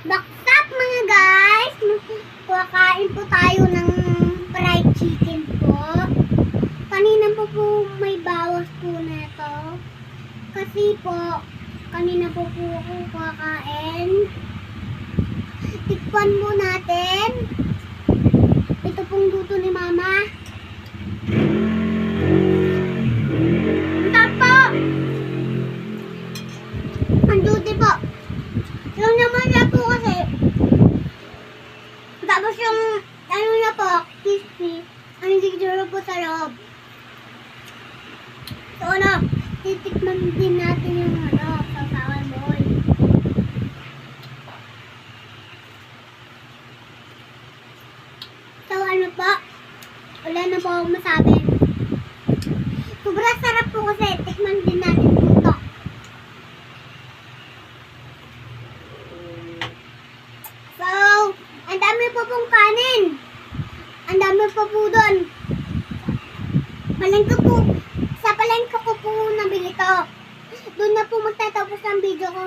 Baksap mga guys! Kakain po tayo ng fried chicken po. Kanina po may bawas po na ito. Kasi po, kanina po ako kakain. Tikpan po natin. Ito pong luto ni Mama. Ang po! Ang duty po. Yung naman na po kasi. Tapos yung ano na po, crispy. Ang siguro po sa loob. So ano, titikman din natin yung ano, sasawan boy. So ano po, wala na po akong masabi. Sobrang sarap po kasi, tikman din natin po ito. So, ang dami po pong kanin. Ang dami po po doon. Palengke po. Sa palengke ko po nabili to. Doon na po magtatapos ang video ko.